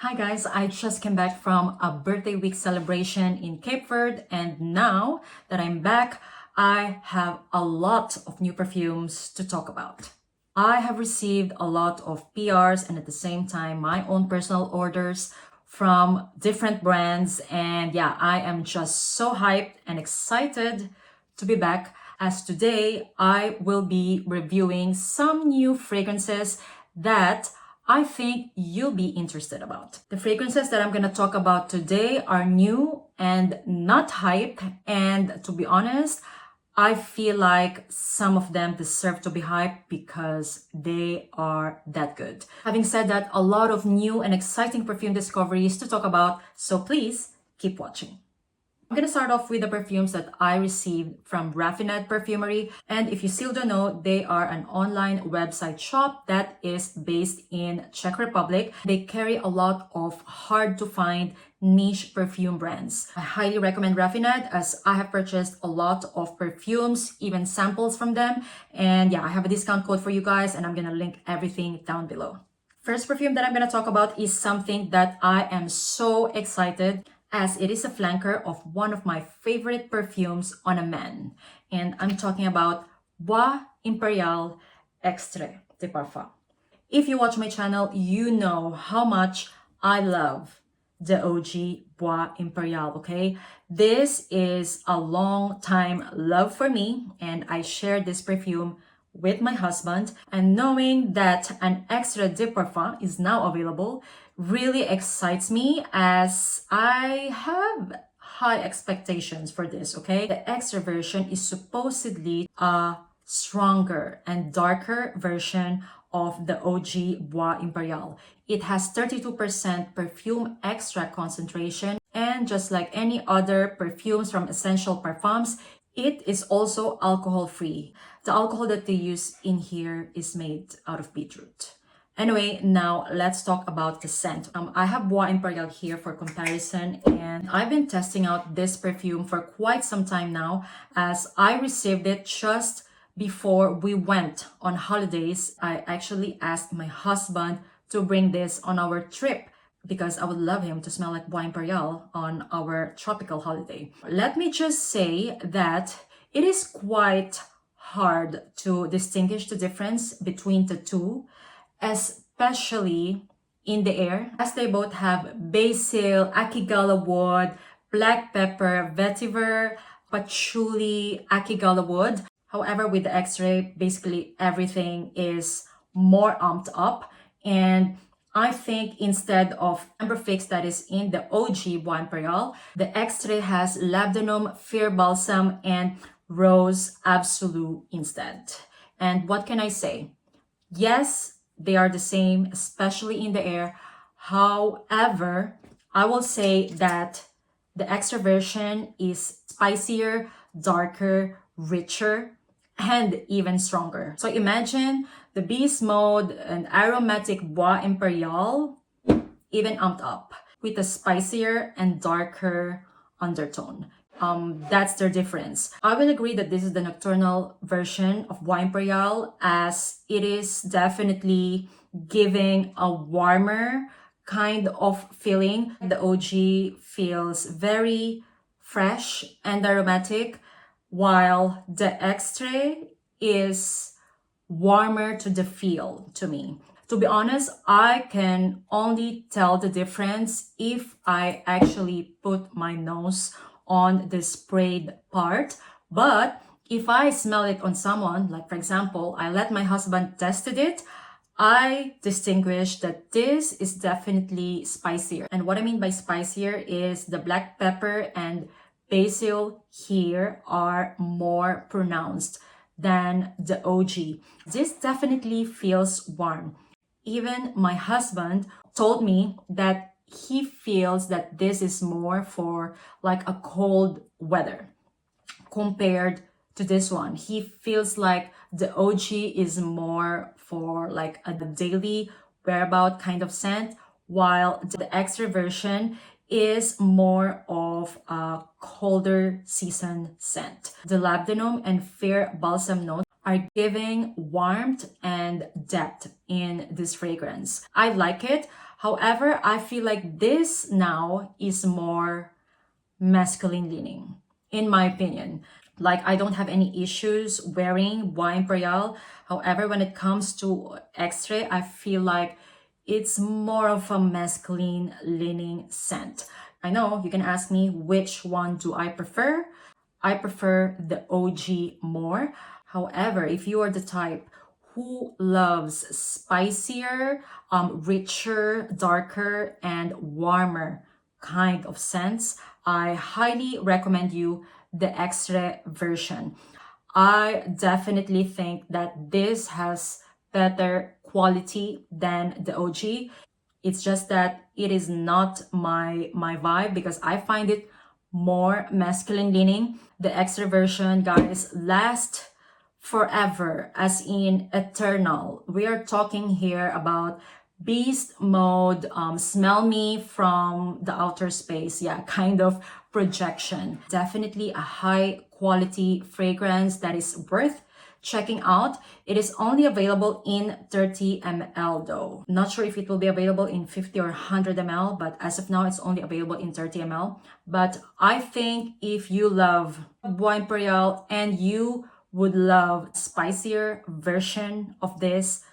Hi guys, I just came back from a birthday week celebration in Cape Verde, and now that I'm back, I have a lot of new perfumes to talk about. I have received a lot of PRs and at the same time my own personal orders from different brands, and yeah, I am just so hyped and excited to be back, as today I will be reviewing some new fragrances that I think you'll be interested about. The fragrances that I'm going to talk about today are new and not hype, and to be honest, I feel like some of them deserve to be hyped because they are that good. Having said that, a lot of new and exciting perfume discoveries to talk about, so please keep watching. I'm going to start off with the perfumes that I received from RAFINAD Perfumery. And if you still don't know, they are an online website shop that is based in Czech Republic. They carry a lot of hard to find niche perfume brands. I highly recommend RAFINAD as I have purchased a lot of perfumes, even samples from them. And yeah, I have a discount code for you guys and I'm going to link everything down below. First perfume that I'm going to talk about is something that I am so excited, as it is a flanker of one of my favorite perfumes on a man. And I'm talking about Bois Imperial Extrait de Parfum. If you watch my channel, you know how much I love the OG Bois Imperial, okay? This is a long time love for me, and I shared this perfume with my husband, and knowing that an Extrait de Parfum is now available really excites me, as I have high expectations for this, okay? The extra version is supposedly a stronger and darker version of the OG Bois Imperial. It has 32% perfume extract concentration, and just like any other perfumes from Essential Parfums, it is also alcohol-free. The alcohol that they use in here is made out of beetroot. Anyway, now let's talk about the scent. I have Bois Imperial here for comparison, and I've been testing out this perfume for quite some time now, as I received it just before we went on holidays. I actually asked my husband to bring this on our trip because I would love him to smell like Bois Imperial on our tropical holiday. Let me just say that it is quite hard to distinguish the difference between the two, especially in the air, as they both have basil, akigala wood, black pepper, vetiver, patchouli, akigala wood. However, with the X-ray, basically everything is more amped up, and I think instead of amber fix that is in the OG Bois Imperial, the X-ray has labdanum, fir balsam, and rose absolute instead. And what can I say? Yes, they are the same, especially in the air. However, I will say that the extra version is spicier, darker, richer, and even stronger. So imagine the beast mode and aromatic Bois Imperial even amped up with a spicier and darker undertone. That's their difference. I will agree that this is the nocturnal version of Bois Imperial, as it is definitely giving a warmer kind of feeling. The OG feels very fresh and aromatic, while the Extrait is warmer to the feel to me. To be honest, I can only tell the difference if I actually put my nose on the sprayed part. But if I smell it on someone, like for example, I let my husband tested it, I distinguish that this is definitely spicier. And what I mean by spicier is the black pepper and basil here are more pronounced than the OG. This definitely feels warm. Even my husband told me that he feels that this is more for like a cold weather compared to this one. He feels like the OG is more for like a daily whereabout kind of scent, while the extra version is more of a colder season scent. The labdanum and fir balsam notes are giving warmth and depth in this fragrance. I like it. However, I feel like this now is more masculine leaning, in my opinion. Like, I don't have any issues wearing Bois Imperial. However, when it comes to Extrait, I feel like it's more of a masculine leaning scent. I know you can ask me which one do I prefer. I prefer the OG more. However, if you are the type who loves spicier, richer, darker, and warmer kind of scents, I highly recommend you the Extra version. I definitely think that this has better quality than the OG. It's just that it is not my vibe because I find it more masculine leaning. The Extra version, guys, lasts forever, as in eternal. We are talking here about beast mode, smell me from the outer space, yeah, kind of projection. Definitely a high quality fragrance that is worth checking out. It is only available in 30 ml though. Not sure if it will be available in 50 or 100 ml, but as of now, it's only available in 30 ml. But I think if you love Bois Imperial and you would love spicier version of this,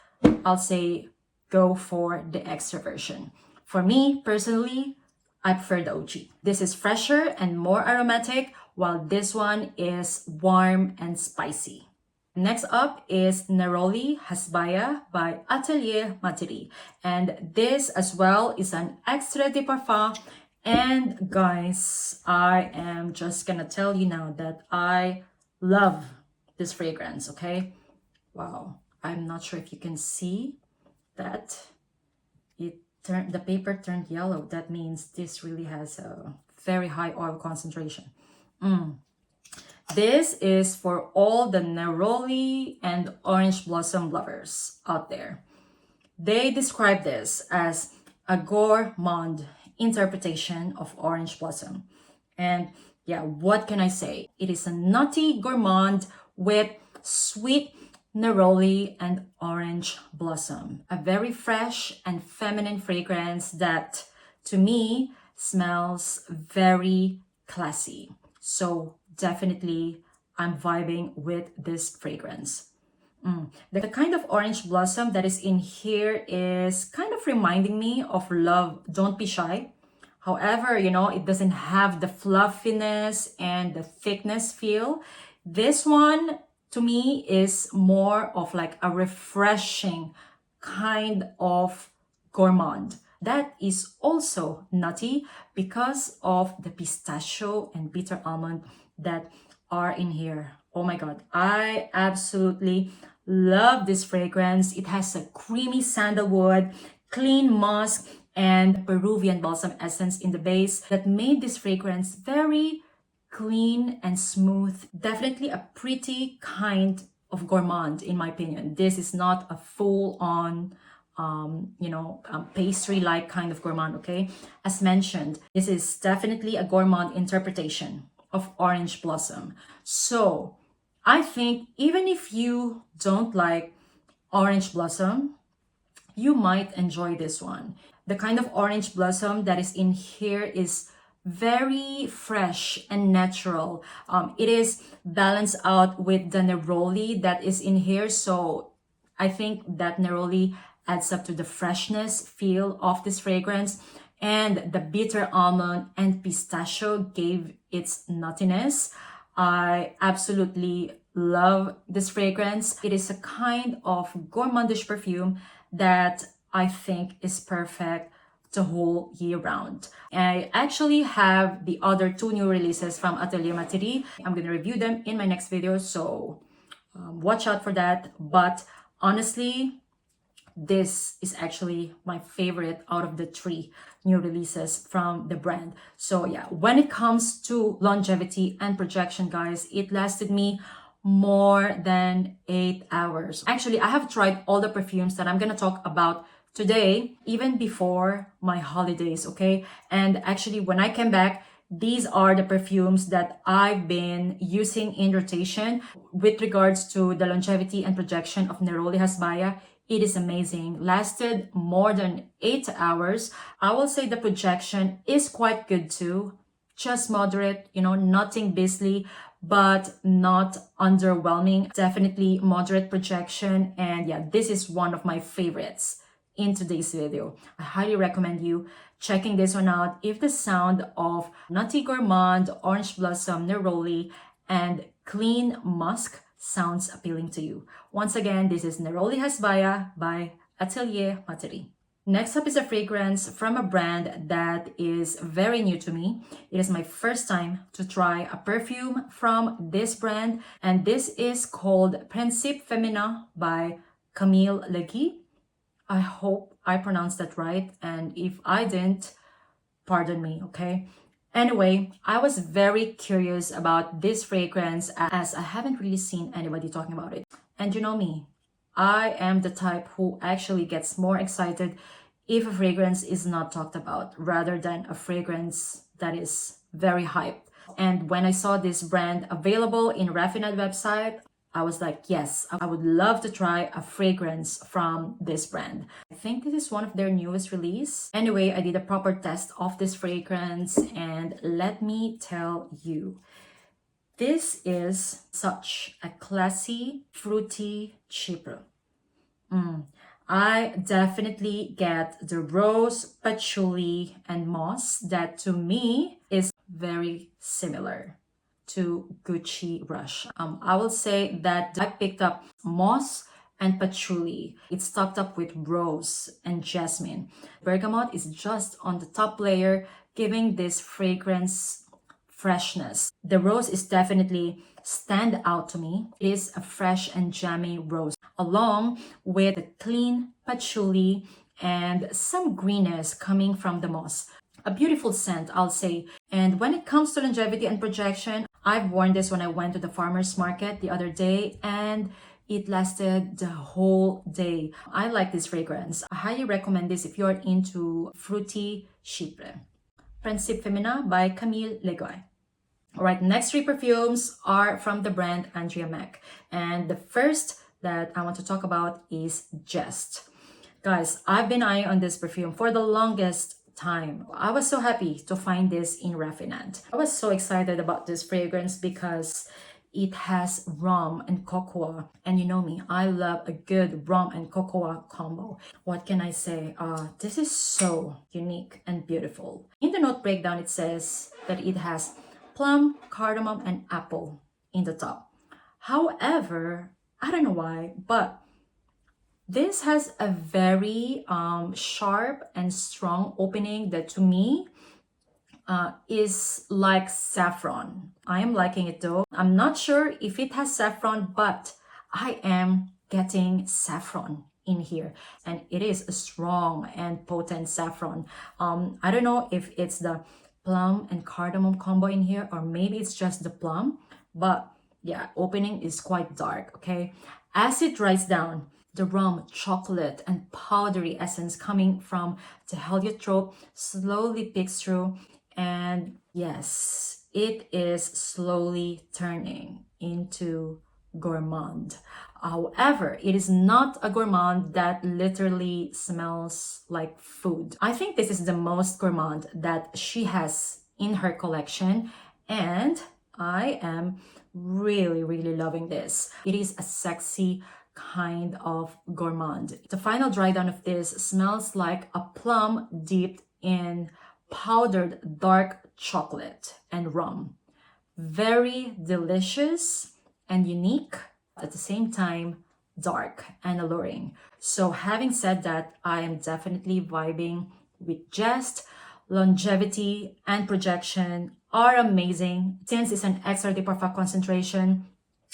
I'll say go for the Extra version. For me personally, I prefer the OG. This is fresher and more aromatic, while this one is warm and spicy. Next up is Neroli Hasbaya by Atelier Materie. And this as well is an Extrait de Parfum. And guys, I am just gonna tell you now that I love this fragrance, okay? Wow, I'm not sure if you can see that the paper turned yellow. That means this really has a very high oil concentration. This is for all the neroli and orange blossom lovers out there. They describe this as a gourmand interpretation of orange blossom. And yeah, what can I say? It is a nutty gourmand with sweet neroli and orange blossom. A very fresh and feminine fragrance that, to me, smells very classy. So definitely, I'm vibing with this fragrance. The kind of orange blossom that is in here is kind of reminding me of Love, Don't Be Shy. However, you know, it doesn't have the fluffiness and the thickness feel. This one, to me, is more of like a refreshing kind of gourmand that is also nutty because of the pistachio and bitter almond that are in here. Oh my god, I absolutely love this fragrance. It has a creamy sandalwood, clean musk, and Peruvian balsam essence in the base that made this fragrance very clean and smooth. Definitely a pretty kind of gourmand, in my opinion. This is not a full-on pastry-like kind of gourmand, okay? As mentioned, this is definitely a gourmand interpretation of orange blossom. So I think even if you don't like orange blossom, you might enjoy this one. The kind of orange blossom that is in here is very fresh and natural. It is balanced out with the neroli that is in here. So I think that neroli adds up to the freshness feel of this fragrance, and the bitter almond and pistachio gave its nuttiness. I absolutely love this fragrance. It is a kind of gourmandish perfume that I think is perfect the whole year round. I actually have the other two new releases from Atelier Materie. I'm going to review them in my next video, so watch out for that. But honestly, this is actually my favorite out of the three new releases from the brand. So yeah, when it comes to longevity and projection, guys, it lasted me more than 8 hours. Actually, I have tried all the perfumes that I'm gonna talk about today, even before my holidays, okay? And actually, when I came back, these are the perfumes that I've been using in rotation with regards to the longevity and projection of Neroli Hasbaya. It is amazing. Lasted more than 8 hours. I will say the projection is quite good too. Just moderate, nothing beastly, but not underwhelming. Definitely moderate projection. And yeah, this is one of my favorites in today's video. I highly recommend you checking this one out if the sound of Nutty Gourmand, Orange Blossom, Neroli, and Clean Musk sounds appealing to you. Once again, this is Neroli Hasbaya by Atelier Materi. Next up is a fragrance from a brand that is very new to me. It is my first time to try a perfume from this brand, and this is called Principe Feminin by Camille Legui. I hope I pronounced that right, and if I didn't, pardon me, okay? Anyway, I was very curious about this fragrance as I haven't really seen anybody talking about it. And you know me, I am the type who actually gets more excited if a fragrance is not talked about rather than a fragrance that is very hyped. And when I saw this brand available in RAFINAD website, I was like, yes, I would love to try a fragrance from this brand. I think this is one of their newest release. Anyway, I did a proper test of this fragrance, and let me tell you, this is such a classy, fruity chypre. I definitely get the rose, patchouli, and moss that to me is very similar to Gucci Rush. I will say that I picked up moss and patchouli. It's topped up with rose and jasmine. Bergamot is just on the top layer, giving this fragrance freshness. The rose is definitely stand out to me. It is a fresh and jammy rose, along with a clean patchouli and some greenness coming from the moss. A beautiful scent, I'll say. And when it comes to longevity and projection, I've worn this when I went to the farmer's market the other day, and it lasted the whole day. I like this fragrance. I highly recommend this if you're into fruity chypre. Principe Feminin by Camille Legui. Alright, next 3 perfumes are from the brand Andrea Mac. And the first that I want to talk about is Jest. Guys, I've been eyeing on this perfume for the longest time. I was so happy to find this in RAFINAD. I was so excited about this fragrance because it has rum and cocoa, and you know me, I love a good rum and cocoa combo. What can I say? This is so unique and beautiful. In the note breakdown, it says that it has plum, cardamom, and apple in the top. However, I don't know why, but this has a very sharp and strong opening that to me is like saffron. I am liking it though. I'm not sure if it has saffron, but I am getting saffron in here, and it is a strong and potent saffron. I don't know if it's the plum and cardamom combo in here, or maybe it's just the plum, but yeah, opening is quite dark, okay? As it dries down, the rum, chocolate, and powdery essence coming from the heliotrope slowly picks through, and yes, it is slowly turning into gourmand. However, it is not a gourmand that literally smells like food. I think this is the most gourmand that she has in her collection, and I am really loving this. It is a sexy kind of gourmand. The final dry down of this smells like a plum dipped in powdered dark chocolate and rum. Very delicious and unique, at the same time dark and alluring. So having said that, I am definitely vibing with Jest. Longevity and projection are amazing. Since it's an Extrait de Parfum concentration,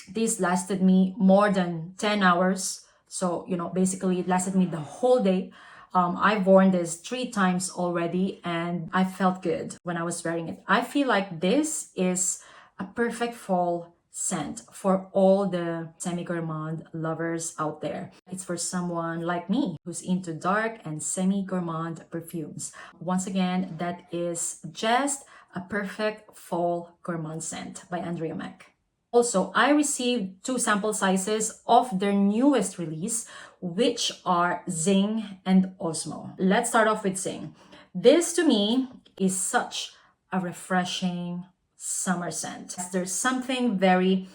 this lasted me more than 10 hours. So, basically it lasted me the whole day. I've worn this 3 times already, and I felt good when I was wearing it. I feel like this is a perfect fall scent for all the semi-gourmand lovers out there. It's for someone like me who's into dark and semi-gourmand perfumes. Once again, that is Jest, a perfect fall gourmand scent by Andrea Mac. Also, I received 2 sample sizes of their newest release, which are Zing and Osmo. Let's start off with Zing. This to me is such a refreshing summer scent. There's something very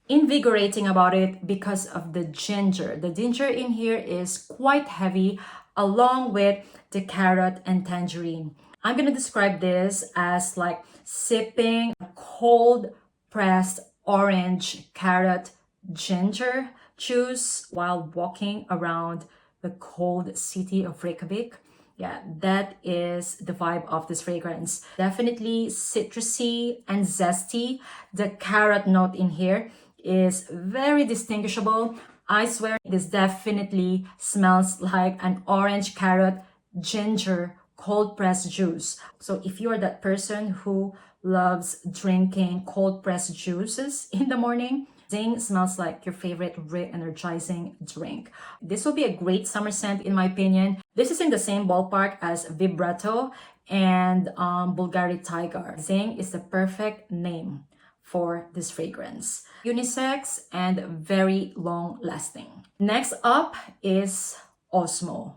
invigorating about it because of the ginger. The ginger in here is quite heavy, along with the carrot and tangerine. I'm gonna describe this as like sipping cold pressed orange carrot ginger juice while walking around the cold city of Reykjavik. Yeah, that is the vibe of this fragrance. Definitely citrusy and zesty. The carrot note in here is very distinguishable. I swear this definitely smells like an orange carrot ginger cold pressed juice. So if you are that person who loves drinking cold pressed juices in the morning, Zing smells like your favorite re-energizing drink. This will be a great summer scent in my opinion. This is in the same ballpark as Vibrato and Bulgari Tiger. Zing is the perfect name for this fragrance. Unisex and very long lasting. Next up is Osmo.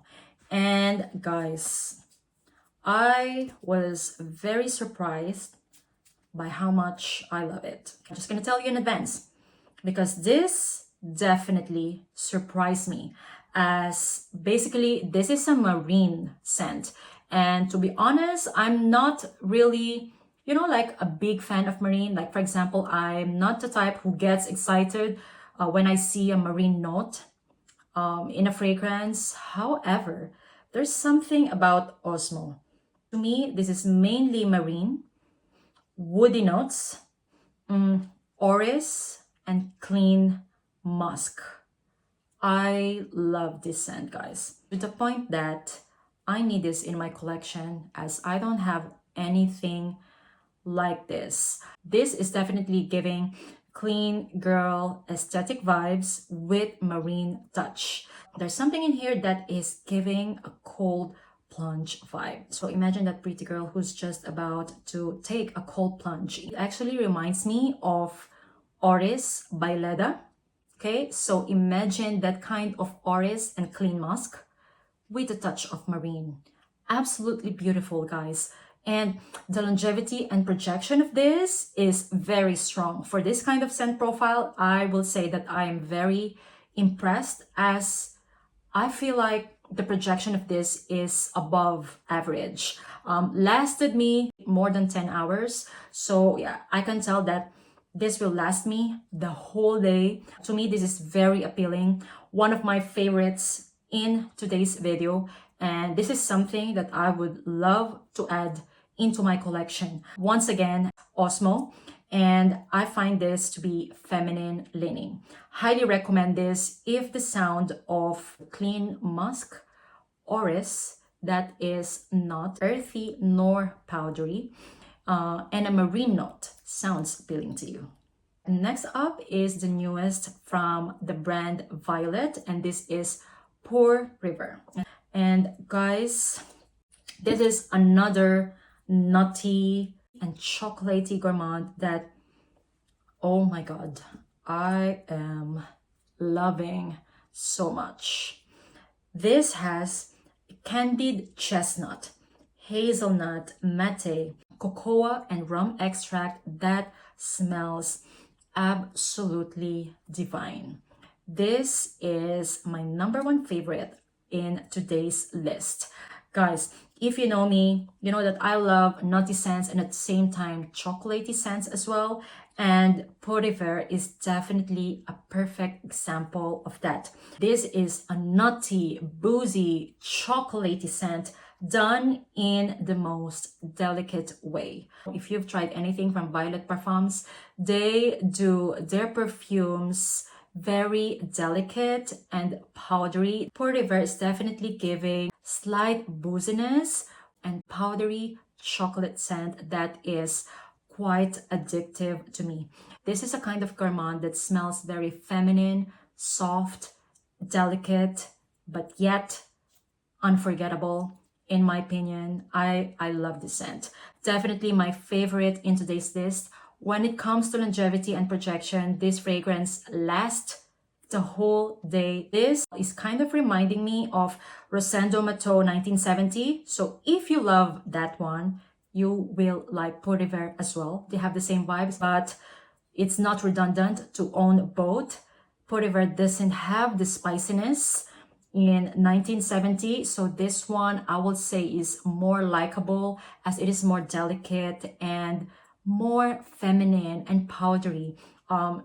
And guys, I was very surprised by how much I love it. I'm just gonna tell you in advance, because this definitely surprised me, as basically this is a marine scent. And to be honest, I'm not really, like a big fan of marine. Like for example, I'm not the type who gets excited when I see a marine note in a fragrance. However, there's something about Osmo. To me, this is mainly marine, woody notes, orris, and clean musk. I love this scent, guys, to the point that I need this in my collection, as I don't have anything like this. This is definitely giving clean girl aesthetic vibes with marine touch. There's something in here that is giving a cold plunge vibe. So imagine that pretty girl who's just about to take a cold plunge. It actually reminds me of Orris by Leda. Okay, so imagine that kind of Orris and clean musk with a touch of marine. Absolutely beautiful, guys. And the longevity and projection of this is very strong. For this kind of scent profile, I will say that I am very impressed, as I feel like the projection of this is above average. Lasted me more than 10 hours. So yeah, I can tell that this will last me the whole day. To me, this is very appealing. One of my favorites in today's video. And this is something that I would love to add into my collection. Once again, Osmo. And I find this to be feminine leaning. Highly recommend this if the sound of clean musk, orris, that is not earthy nor powdery, and a marine note sounds appealing to you. Next up is the newest from the brand Violet, and this is Pour River. And guys, this is another nutty and chocolatey gourmand that, oh my god, I am loving so much. This has candied chestnut, hazelnut, mate, cocoa, and rum extract that smells absolutely divine. This is my #1 favorite in today's list. Guys, if you know me, you know that I love nutty scents and at the same time chocolatey scents as well. And River is definitely a perfect example of that. This is a nutty, boozy, chocolatey scent done in the most delicate way. If you've tried anything from Violet Perfumes, they do their perfumes very delicate and powdery. River is definitely giving slight booziness and powdery chocolate scent that is quite addictive to me. This is a kind of gourmand that smells very feminine, soft, delicate, but yet unforgettable. In my opinion, I love this scent. Definitely my favorite in today's list. When it comes to longevity and projection, this fragrance lasts the whole day. This is kind of reminding me of Rosendo Mateau 1970. So if you love that one, you will like Rever as well. They have the same vibes, but it's not redundant to own both. Rever doesn't have the spiciness in 1970, so this one I would say is more likable as it is more delicate and more feminine and powdery.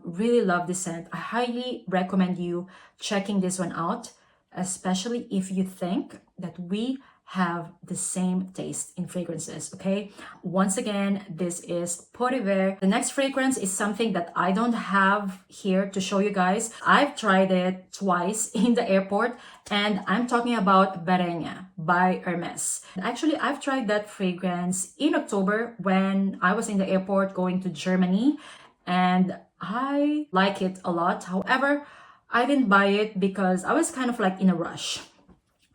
Really love this scent. I highly recommend you checking this one out, especially if you think that we have the same taste in fragrances, okay? Once again, this is Rever. The next fragrance is something that I don't have here to show you guys. I've tried it twice in the airport, and I'm talking about Barenia by Hermes. Actually, I've tried that fragrance in October when I was in the airport going to Germany, and I like it a lot. However, I didn't buy it because I was kind of like in a rush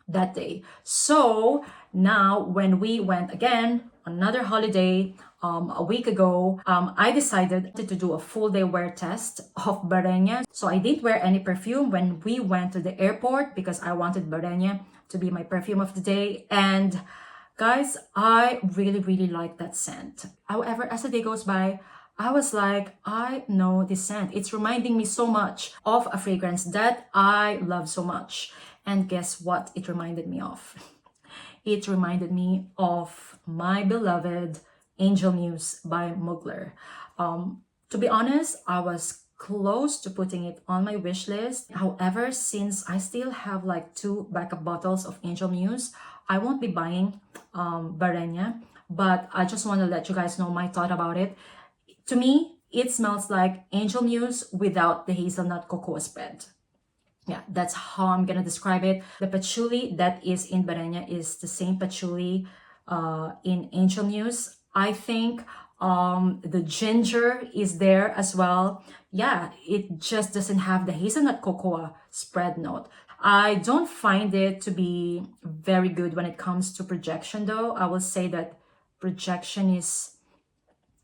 that day. So now when we went again, another holiday, a week ago, I decided to do a full day wear test of Barenia. So I didn't wear any perfume when we went to the airport because I wanted Barenia to be my perfume of the day. And guys, I really like that scent. However, as the day goes by, I was like, I know this scent. It's reminding me so much of a fragrance that I love so much. And guess what it reminded me of? It reminded me of my beloved Angel Muse by Mugler. To be honest, I was close to putting it on my wish list. However, since I still have like 2 backup bottles of Angel Muse, I won't be buying Barenia. But I just want to let you guys know my thought about it. To me, it smells like Angel Muse without the hazelnut cocoa spread. Yeah, that's how I'm gonna describe it. The patchouli that is in Barenia is the same patchouli in Angel Muse. I think the ginger is there as well. Yeah, it just doesn't have the hazelnut cocoa spread note. I don't find it to be very good when it comes to projection though. I will say that projection is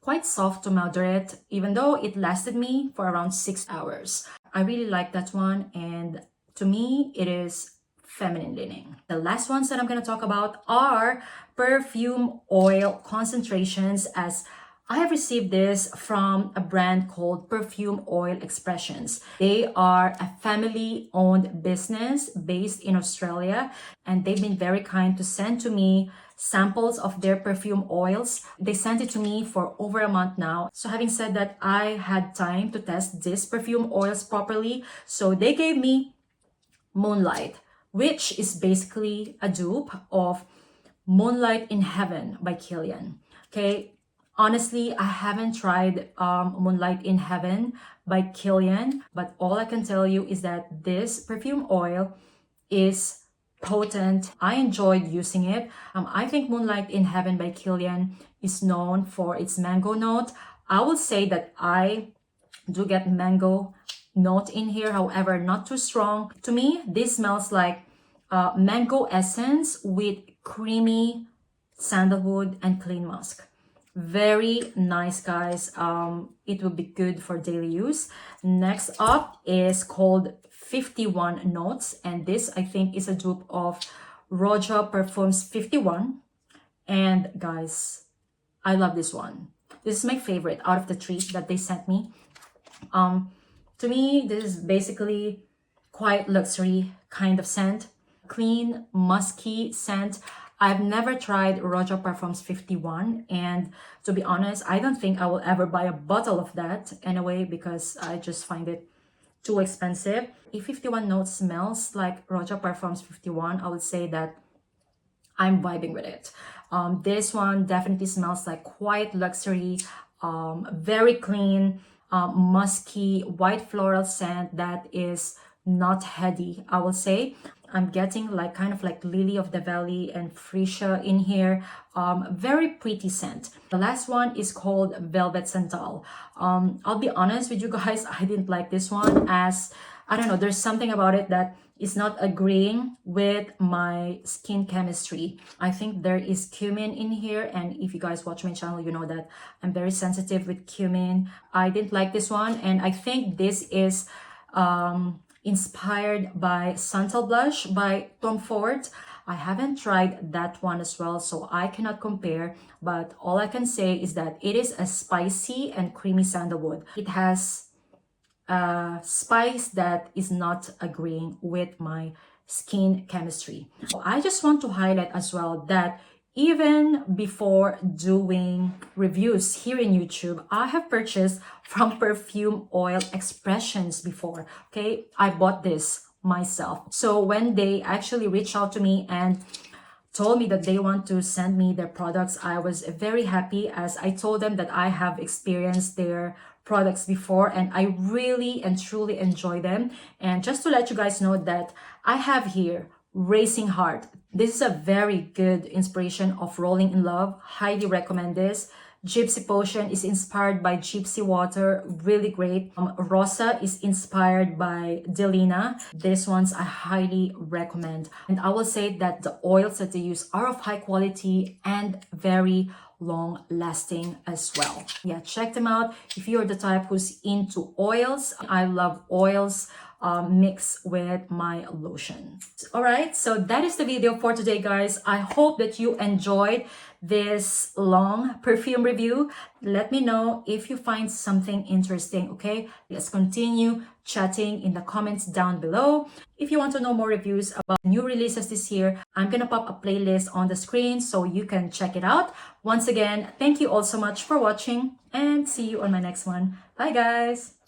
quite soft to moderate, even though it lasted me for around 6 hours. I really like that one, and to me, it is feminine leaning. The last ones that I'm going to talk about are perfume oil concentrations, as I have received this from a brand called Perfume Oil Expressions. They are a family-owned business based in Australia, and they've been very kind to send to me samples of their perfume oils. They sent it to me for over a month now. So having said that, I had time to test these perfume oils properly. So they gave me Moonlight, which is basically a dupe of Moonlight in Heaven by Kilian. Okay, honestly, I haven't tried Moonlight in Heaven by Kilian, but all I can tell you is that this perfume oil is potent. I enjoyed using it. I think Moonlight in Heaven by Kilian is known for its mango note. I will say that I do get mango note in here, however, not too strong. To me, this smells like mango essence with creamy sandalwood and clean musk. Very nice, guys. It will be good for daily use. Next up is called 51 Notes, and this I think is a dupe of Rosa Perfumes 51. And guys, I love this one. This is my favorite out of the 3 that they sent me. To me, this is basically quite luxury kind of scent. Clean, musky scent. I've never tried Rosa Perfumes 51, and to be honest, I don't think I will ever buy a bottle of that anyway because I just find it too expensive. If 51 Notes smells like Rosa Perfumes 51, I would say that I'm vibing with it. This one definitely smells like quite luxury, very clean, musky, white floral scent that is not heady, I will say. I'm getting like kind of like Lily of the Valley and Freesia in here. Very pretty scent. The last one is called Velvet Santal. I'll be honest with you guys, I didn't like this one, as I don't know, there's something about it that is not agreeing with my skin chemistry. I think there is cumin in here, and if you guys watch my channel, you know that I'm very sensitive with cumin. I didn't like this one, and I think this is inspired by Santal blush by Tom Ford. I haven't tried that one as well, so I cannot compare, but all I can say is that it is a spicy and creamy sandalwood. It has spice that is not agreeing with my skin chemistry. So I just want to highlight as well that even before doing reviews here in YouTube, I have purchased from Perfume Oil Expressions before. Okay, I bought this myself. So when they actually reached out to me and told me that they want to send me their products, I was very happy, as I told them that I have experienced their products before and I really and truly enjoy them. And just to let you guys know that I have here Racing Heart. This is a very good inspiration of Rolling in Love. Highly recommend this. Gypsy Potion is inspired by Gypsy Water, really great. Rosa is inspired by Delina. These ones I highly recommend. And I will say that the oils that they use are of high quality and very long lasting as well. Yeah, check them out if you're the type who's into oils. I love oils mixed with my lotion. All right, so that is the video for today, guys. I hope that you enjoyed this long perfume review. Let me know if you find something interesting. Okay, let's continue chatting in the comments down below. If you want to know more reviews about new releases this year, I'm gonna pop a playlist on the screen so you can check it out. Once again, thank you all so much for watching and see you on my next one. Bye guys.